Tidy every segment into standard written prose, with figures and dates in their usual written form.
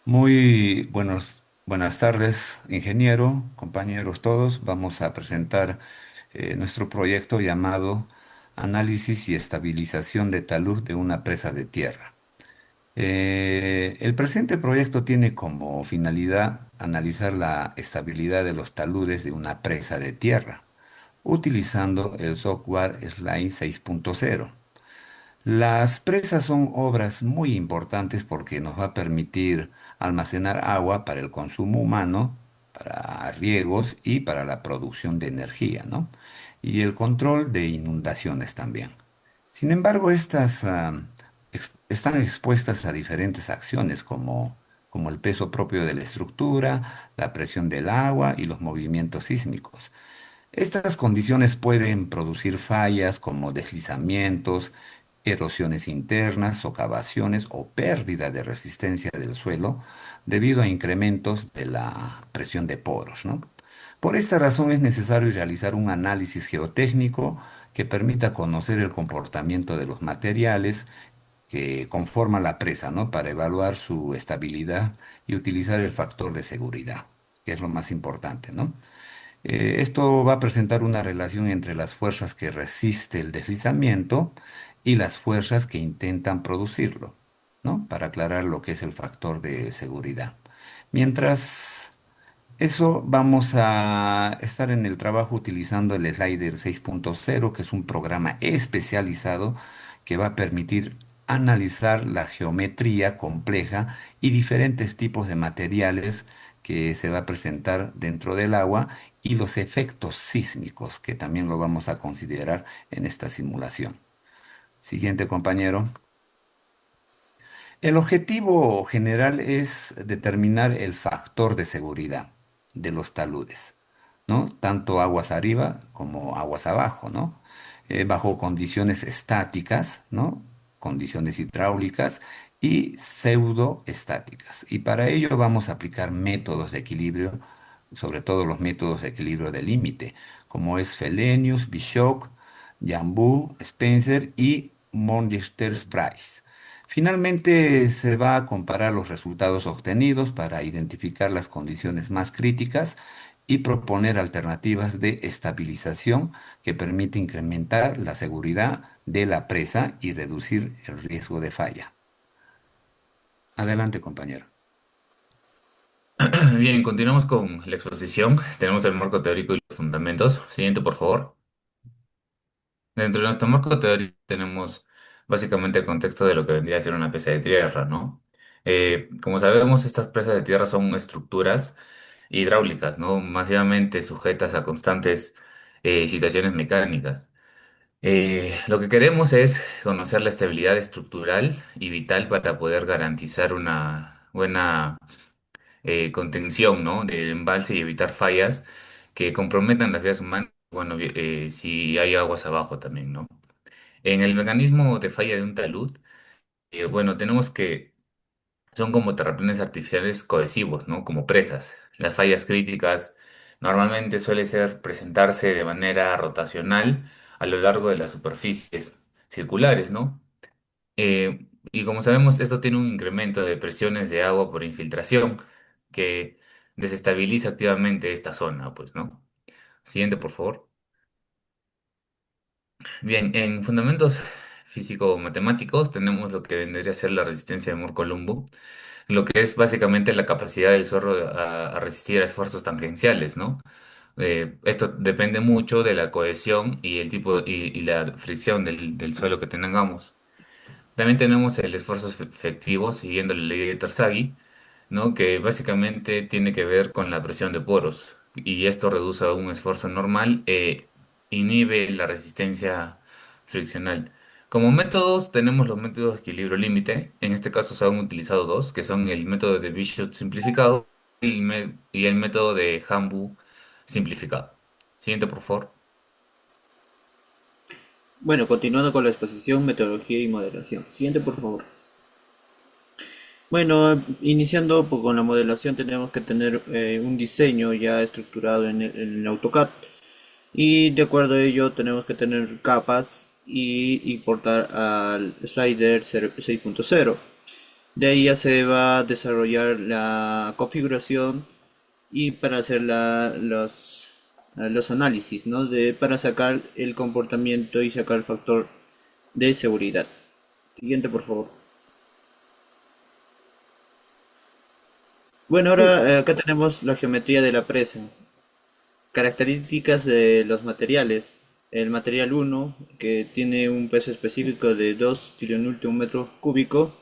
Buenas tardes, ingeniero, compañeros todos. Vamos a presentar nuestro proyecto llamado Análisis y Estabilización de Talud de una presa de tierra. El presente proyecto tiene como finalidad analizar la estabilidad de los taludes de una presa de tierra, utilizando el software Slime 6.0. Las presas son obras muy importantes porque nos va a permitir almacenar agua para el consumo humano, para riegos y para la producción de energía, ¿no? Y el control de inundaciones también. Sin embargo, estas están expuestas a diferentes acciones como el peso propio de la estructura, la presión del agua y los movimientos sísmicos. Estas condiciones pueden producir fallas como deslizamientos, erosiones internas, socavaciones o pérdida de resistencia del suelo debido a incrementos de la presión de poros, ¿no? Por esta razón es necesario realizar un análisis geotécnico que permita conocer el comportamiento de los materiales que conforman la presa, ¿no? Para evaluar su estabilidad y utilizar el factor de seguridad, que es lo más importante, ¿no? Esto va a presentar una relación entre las fuerzas que resiste el deslizamiento y las fuerzas que intentan producirlo, ¿no? Para aclarar lo que es el factor de seguridad. Mientras eso, vamos a estar en el trabajo utilizando el Slider 6.0, que es un programa especializado que va a permitir analizar la geometría compleja y diferentes tipos de materiales que se va a presentar dentro del agua y los efectos sísmicos, que también lo vamos a considerar en esta simulación. Siguiente, compañero. El objetivo general es determinar el factor de seguridad de los taludes, ¿no? Tanto aguas arriba como aguas abajo, ¿no? Bajo condiciones estáticas, ¿no? Condiciones hidráulicas y pseudoestáticas. Y para ello vamos a aplicar métodos de equilibrio, sobre todo los métodos de equilibrio de límite, como es Fellenius, Bishop, Jambu, Spencer y Morgenstern-Price. Finalmente, se va a comparar los resultados obtenidos para identificar las condiciones más críticas y proponer alternativas de estabilización que permite incrementar la seguridad de la presa y reducir el riesgo de falla. Adelante, compañero. Bien, continuamos con la exposición. Tenemos el marco teórico y los fundamentos. Siguiente, por favor. Dentro de nuestro marco teórico tenemos básicamente el contexto de lo que vendría a ser una presa de tierra, ¿no? Como sabemos, estas presas de tierra son estructuras hidráulicas, ¿no? Masivamente sujetas a constantes situaciones mecánicas. Lo que queremos es conocer la estabilidad estructural y vital para poder garantizar una buena contención, ¿no? Del embalse y evitar fallas que comprometan las vidas humanas, bueno, si hay aguas abajo también, ¿no? En el mecanismo de falla de un talud, bueno, tenemos que son como terraplenes artificiales cohesivos, ¿no? Como presas. Las fallas críticas normalmente suele ser presentarse de manera rotacional a lo largo de las superficies circulares, ¿no? Y como sabemos, esto tiene un incremento de presiones de agua por infiltración que desestabiliza activamente esta zona, pues, ¿no? Siguiente, por favor. Bien, en fundamentos físico-matemáticos tenemos lo que vendría a ser la resistencia de Moore-Coulomb, lo que es básicamente la capacidad del suelo a resistir a esfuerzos tangenciales, ¿no? Esto depende mucho de la cohesión y el tipo y la fricción del suelo que tengamos. También tenemos el esfuerzo efectivo siguiendo la ley de Terzaghi, ¿no? Que básicamente tiene que ver con la presión de poros y esto reduce a un esfuerzo normal e inhibe la resistencia friccional. Como métodos tenemos los métodos de equilibrio límite, en este caso se han utilizado dos, que son el método de Bishop simplificado y el método de Hambu simplificado. Siguiente, por favor. Bueno, continuando con la exposición, metodología y modelación. Siguiente, por favor. Bueno, iniciando con la modelación tenemos que tener un diseño ya estructurado en el AutoCAD y de acuerdo a ello tenemos que tener capas y importar al slider 6.0. De ahí ya se va a desarrollar la configuración y para hacer los análisis, ¿no? Para sacar el comportamiento y sacar el factor de seguridad. Siguiente, por favor. Bueno, Sí, ahora acá tenemos la geometría de la presa. Características de los materiales. El material uno que tiene un peso específico de 2 kN metro cúbico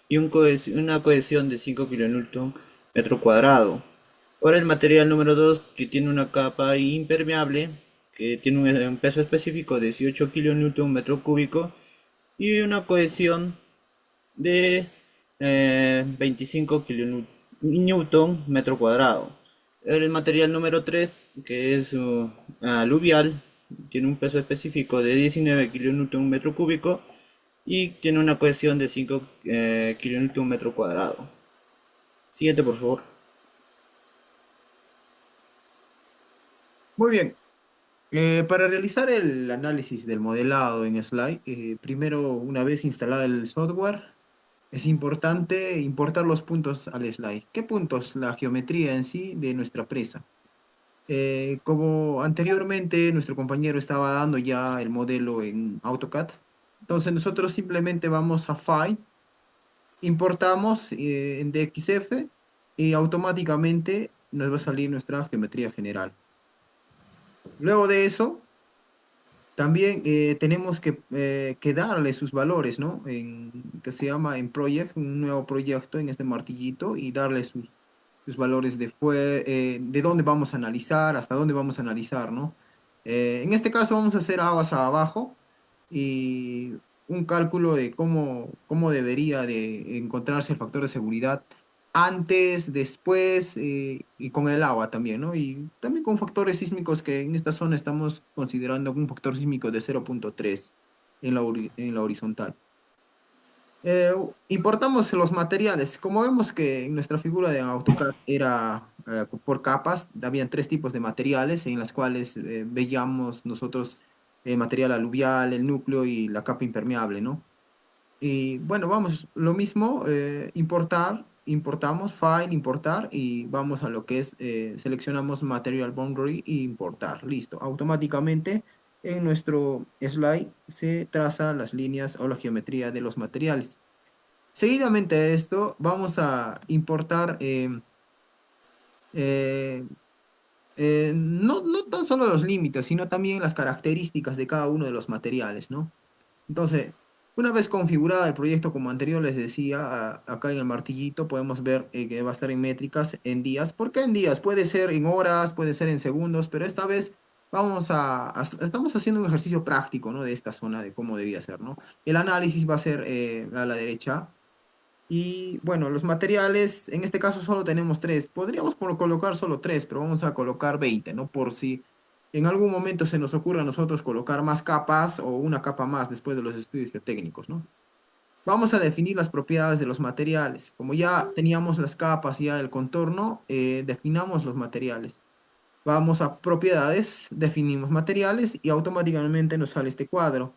y una cohesión de 5 kN metro cuadrado. Ahora el material número 2 que tiene una capa impermeable, que tiene un peso específico de 18 kN metro cúbico y una cohesión de 25 kilonewton metro cuadrado. El material número 3 que es aluvial, tiene un peso específico de 19 kilonewton metro cúbico y tiene una cohesión de 5 kilonewton metro cuadrado. Siguiente, por favor. muy bien. Para realizar el análisis del modelado en Slide, primero, una vez instalado el software, es importante importar los puntos al Slide. ¿Qué puntos? La geometría en sí de nuestra presa. Como anteriormente nuestro compañero estaba dando ya el modelo en AutoCAD, entonces nosotros simplemente vamos a File, importamos en DXF y automáticamente nos va a salir nuestra geometría general. Luego de eso, también tenemos que darle sus valores, ¿no? Que se llama en Project, un nuevo proyecto en este martillito y darle sus valores de dónde vamos a analizar, hasta dónde vamos a analizar, ¿no? En este caso vamos a hacer aguas abajo y un cálculo de cómo debería de encontrarse el factor de seguridad antes, después y con el agua también, ¿no? Y también con factores sísmicos que en esta zona estamos considerando un factor sísmico de 0,3 en la horizontal. Importamos los materiales. Como vemos que en nuestra figura de AutoCAD era por capas, habían tres tipos de materiales en las cuales veíamos nosotros material aluvial, el núcleo y la capa impermeable, ¿no? Y bueno, vamos, lo mismo, importamos, file, importar y vamos a lo que es, seleccionamos material boundary e importar. Listo, automáticamente en nuestro slide se traza las líneas o la geometría de los materiales. Seguidamente a esto, vamos a importar eh, no tan solo los límites, sino también las características de cada uno de los materiales, ¿no? Entonces, una vez configurado el proyecto, como anterior les decía, acá en el martillito podemos ver que va a estar en métricas en días. ¿Por qué en días? Puede ser en horas, puede ser en segundos, pero esta vez estamos haciendo un ejercicio práctico, ¿no? De esta zona, de cómo debía ser, ¿no? El análisis va a ser a la derecha. Y bueno, los materiales, en este caso solo tenemos tres. Podríamos colocar solo tres, pero vamos a colocar 20, ¿no? Por si en algún momento se nos ocurre a nosotros colocar más capas o una capa más después de los estudios geotécnicos, ¿no? Vamos a definir las propiedades de los materiales. Como ya teníamos las capas y ya el contorno, definamos los materiales. Vamos a propiedades, definimos materiales y automáticamente nos sale este cuadro.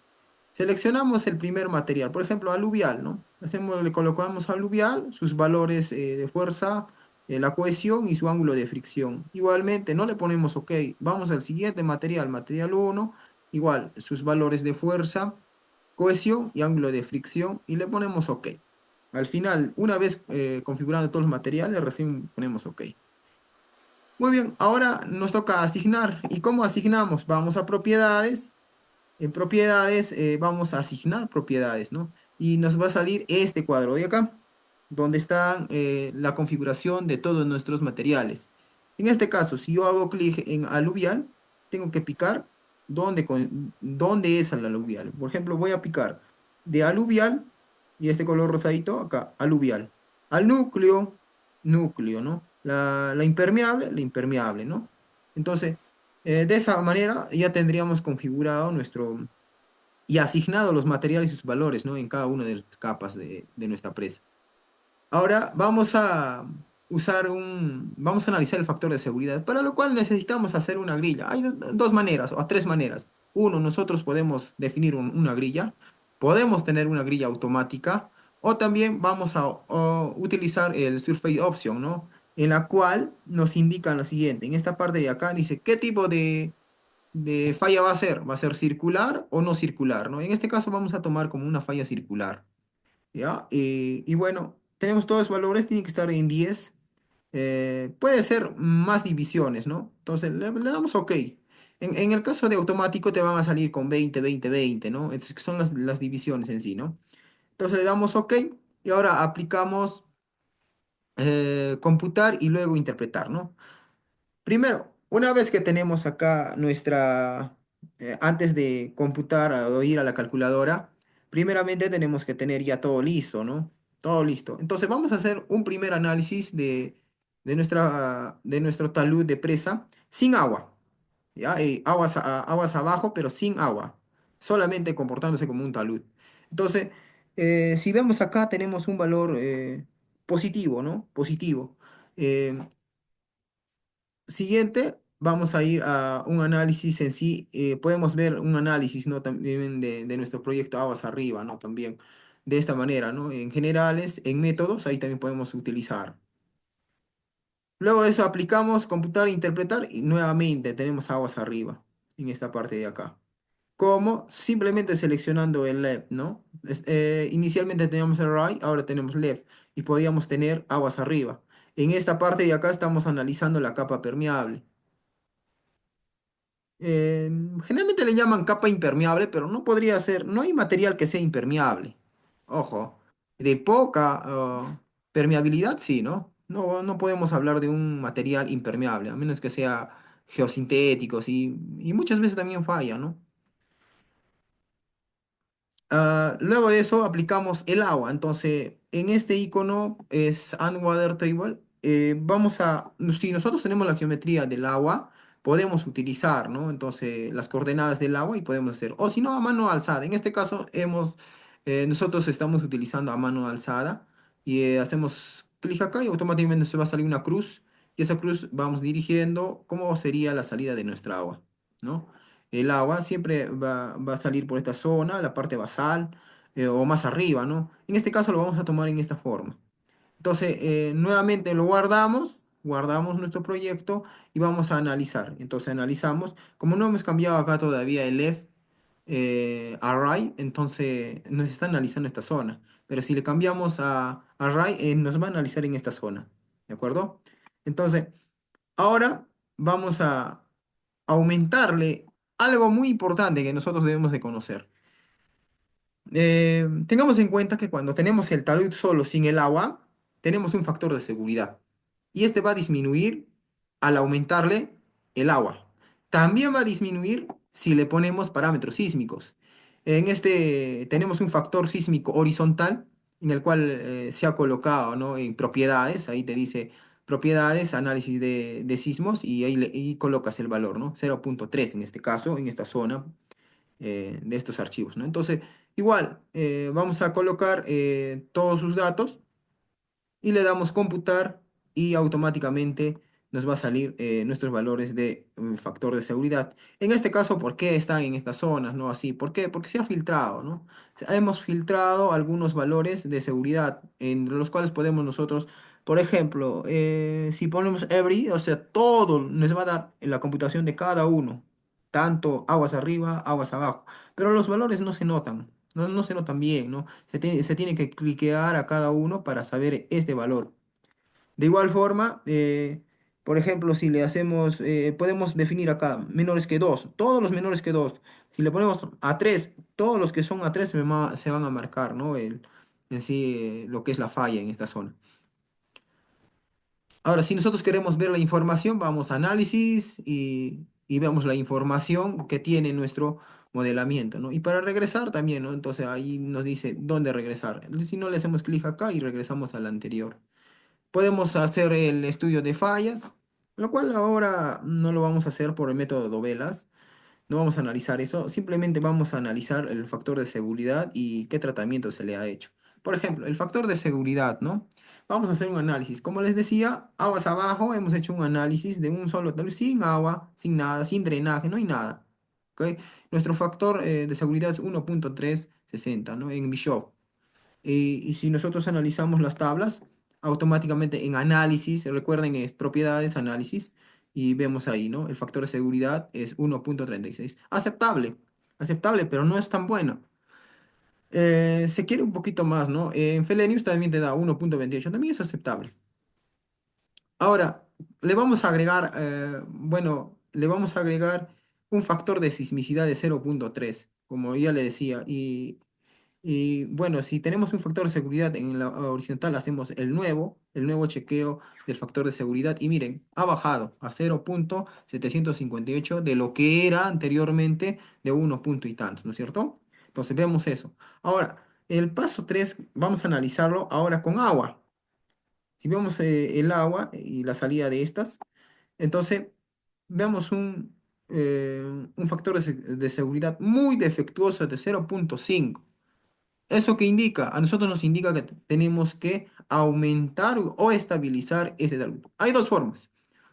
Seleccionamos el primer material, por ejemplo, aluvial, ¿no? Le colocamos aluvial, sus valores de fuerza, la cohesión y su ángulo de fricción. Igualmente, no le ponemos OK. Vamos al siguiente material, material uno, igual, sus valores de fuerza, cohesión y ángulo de fricción y le ponemos OK. Al final, una vez configurando todos los materiales, recién ponemos OK. Muy bien, ahora nos toca asignar. ¿Y cómo asignamos? Vamos a propiedades. En propiedades vamos a asignar propiedades, ¿no? Y nos va a salir este cuadro de acá, donde está la configuración de todos nuestros materiales. En este caso, si yo hago clic en aluvial, tengo que picar dónde es el aluvial. Por ejemplo, voy a picar de aluvial, y este color rosadito, acá, aluvial. Al núcleo, núcleo, ¿no? La impermeable, ¿no? Entonces, de esa manera ya tendríamos configurado y asignado los materiales y sus valores, ¿no? En cada una de las capas de nuestra presa. Ahora vamos a analizar el factor de seguridad, para lo cual necesitamos hacer una grilla. Hay dos maneras o tres maneras. Uno, nosotros podemos definir una grilla, podemos tener una grilla automática O también vamos a utilizar el Surface Option, ¿no? En la cual nos indican lo siguiente. En esta parte de acá dice qué tipo de falla va a ser. ¿Va a ser circular o no circular, ¿no? En este caso vamos a tomar como una falla circular. ¿Ya? Y bueno, tenemos todos los valores, tiene que estar en 10. Puede ser más divisiones, ¿no? Entonces le damos OK. En el caso de automático te van a salir con 20 20 20, ¿no? Son las divisiones en sí, ¿no? Entonces le damos OK y ahora aplicamos computar y luego interpretar, ¿no? Primero, una vez que tenemos acá antes de computar o ir a la calculadora, primeramente tenemos que tener ya todo listo, ¿no? Todo listo. Entonces vamos a hacer un primer análisis de nuestro talud de presa sin agua, ¿ya? Aguas abajo, pero sin agua, solamente comportándose como un talud. Entonces, si vemos acá, tenemos un valor positivo, ¿no? Positivo. Eh, Siguiente, vamos a ir a un análisis en sí. Podemos ver un análisis, ¿no? También de nuestro proyecto Aguas Arriba, ¿no? También de esta manera, ¿no? En generales, en métodos, ahí también podemos utilizar. Luego de eso aplicamos computar, interpretar y nuevamente tenemos Aguas Arriba en esta parte de acá. Como simplemente seleccionando el left, ¿no? Inicialmente teníamos el right, ahora tenemos left y podíamos tener Aguas Arriba. En esta parte de acá estamos analizando la capa permeable. Generalmente le llaman capa impermeable, pero no podría ser, no hay material que sea impermeable. Ojo, de poca permeabilidad, sí, ¿no? No podemos hablar de un material impermeable, a menos que sea geosintético, sí, y muchas veces también falla, ¿no? Luego de eso aplicamos el agua. Entonces, en este icono es Water Table. Si nosotros tenemos la geometría del agua, podemos utilizar, ¿no? Entonces, las coordenadas del agua y podemos hacer. O si no, a mano alzada. En este caso, nosotros estamos utilizando a mano alzada y hacemos clic acá y automáticamente se va a salir una cruz. Y esa cruz vamos dirigiendo cómo sería la salida de nuestra agua, ¿no? El agua siempre va a salir por esta zona, la parte basal, o más arriba, ¿no? En este caso lo vamos a tomar en esta forma. Entonces, nuevamente lo guardamos nuestro proyecto y vamos a analizar. Entonces, analizamos. Como no hemos cambiado acá todavía el left array, entonces nos está analizando esta zona. Pero si le cambiamos a array, nos va a analizar en esta zona. ¿De acuerdo? Entonces, ahora vamos a aumentarle algo muy importante que nosotros debemos de conocer. Tengamos en cuenta que cuando tenemos el talud solo sin el agua, tenemos un factor de seguridad. Y este va a disminuir al aumentarle el agua. También va a disminuir si le ponemos parámetros sísmicos. En este tenemos un factor sísmico horizontal en el cual se ha colocado, ¿no? En propiedades, ahí te dice propiedades, análisis de sismos y ahí colocas el valor, ¿no? 0,3 en este caso, en esta zona de estos archivos, ¿no? Entonces, igual, vamos a colocar todos sus datos y le damos computar y automáticamente nos va a salir nuestros valores de factor de seguridad. En este caso, ¿por qué están en estas zonas? ¿No? Así, ¿por qué? Porque se ha filtrado, ¿no? Hemos filtrado algunos valores de seguridad en los cuales podemos nosotros, por ejemplo, si ponemos every, o sea, todo nos va a dar en la computación de cada uno, tanto aguas arriba, aguas abajo, pero los valores no se notan. No se notan bien, ¿no? Se tiene que cliquear a cada uno para saber este valor. De igual forma, por ejemplo, si le hacemos, podemos definir acá menores que 2 todos los menores que 2. Si le ponemos a 3 todos los que son a 3 se van a marcar, ¿no? En sí, lo que es la falla en esta zona. Ahora, si nosotros queremos ver la información, vamos a análisis y vemos la información que tiene nuestro modelamiento, ¿no? Y para regresar también, ¿no? Entonces ahí nos dice dónde regresar. Si no, le hacemos clic acá y regresamos al anterior. Podemos hacer el estudio de fallas, lo cual ahora no lo vamos a hacer por el método de dovelas. No vamos a analizar eso, simplemente vamos a analizar el factor de seguridad y qué tratamiento se le ha hecho. Por ejemplo, el factor de seguridad, ¿no? Vamos a hacer un análisis. Como les decía, aguas abajo, hemos hecho un análisis de un solo talud, sin agua, sin nada, sin drenaje, no hay nada. ¿Ok? Nuestro factor de seguridad es 1,360, ¿no? En Bishop. Y si nosotros analizamos las tablas, automáticamente en análisis, recuerden, es propiedades, análisis, y vemos ahí, ¿no? El factor de seguridad es 1.36. Aceptable, aceptable, pero no es tan bueno. Se quiere un poquito más, ¿no? En Felenius también te da 1.28, también es aceptable. Ahora, le vamos a agregar, bueno, le vamos a agregar un factor de sismicidad de 0.3, como ya le decía. Y bueno, si tenemos un factor de seguridad en la horizontal, hacemos el nuevo chequeo del factor de seguridad. Y miren, ha bajado a 0.758 de lo que era anteriormente de 1 punto y tantos, ¿no es cierto? Entonces vemos eso. Ahora, el paso 3 vamos a analizarlo ahora con agua. Si vemos el agua y la salida de estas, entonces veamos un factor de seguridad muy defectuoso de 0.5. ¿Eso qué indica? A nosotros nos indica que tenemos que aumentar o estabilizar ese talud. Hay dos formas.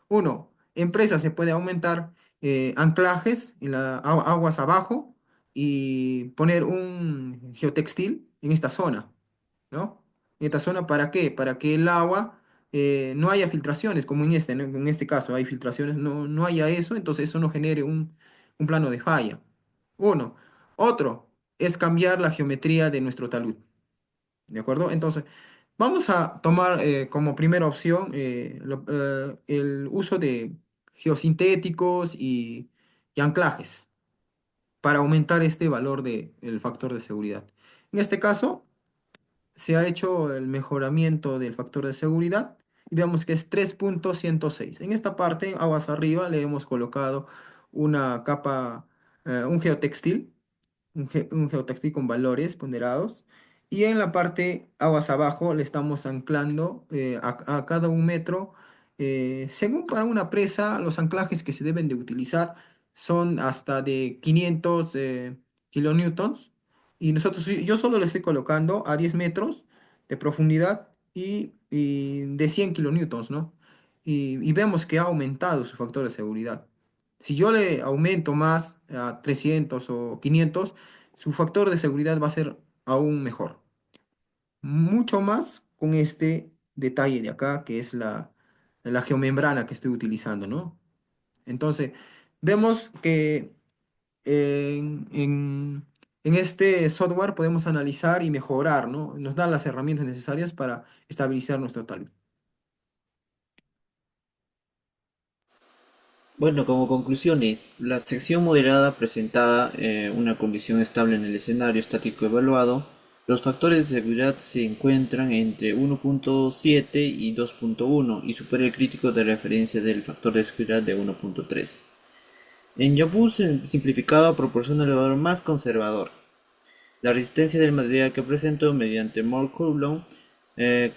Uno, empresa se puede aumentar anclajes en las aguas abajo y poner un geotextil en esta zona, ¿no? En esta zona, ¿para qué? Para que el agua no haya filtraciones, como en este, ¿no? En este caso hay filtraciones, no haya eso, entonces eso no genere un plano de falla. Uno. Otro es cambiar la geometría de nuestro talud, ¿de acuerdo? Entonces, vamos a tomar como primera opción el uso de geosintéticos y anclajes para aumentar este valor del factor de seguridad. En este caso, se ha hecho el mejoramiento del factor de seguridad y vemos que es 3.106. En esta parte, aguas arriba, le hemos colocado una capa, un geotextil, un geotextil con valores ponderados. Y en la parte aguas abajo le estamos anclando a cada 1 metro. Según para una presa, los anclajes que se deben de utilizar son hasta de 500 kilonewtons. Y yo solo le estoy colocando a 10 metros de profundidad y de 100 kilonewtons, ¿no? Y vemos que ha aumentado su factor de seguridad. Si yo le aumento más a 300 o 500, su factor de seguridad va a ser aún mejor. Mucho más con este detalle de acá, que es la geomembrana que estoy utilizando, ¿no? Entonces, vemos que en este software podemos analizar y mejorar, ¿no? Nos da las herramientas necesarias para estabilizar nuestro talud. Bueno, como conclusiones, la sección moderada presentada una condición estable en el escenario estático evaluado. Los factores de seguridad se encuentran entre 1.7 y 2.1 y supera el crítico de referencia del factor de seguridad de 1.3. En Yaboo simplificado proporciona el valor más conservador. La resistencia del material que presentó mediante Moore Coulomb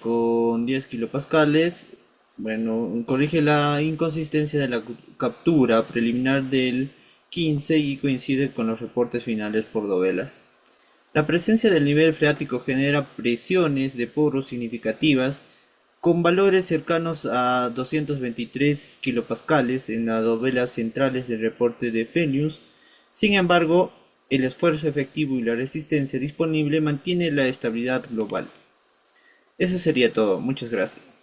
con 10 kilopascales, bueno, corrige la inconsistencia de la captura preliminar del 15 y coincide con los reportes finales por dovelas. La presencia del nivel freático genera presiones de poros significativas con valores cercanos a 223 kilopascales en las dovelas centrales del reporte de Fenius. Sin embargo, el esfuerzo efectivo y la resistencia disponible mantiene la estabilidad global. Eso sería todo. Muchas gracias.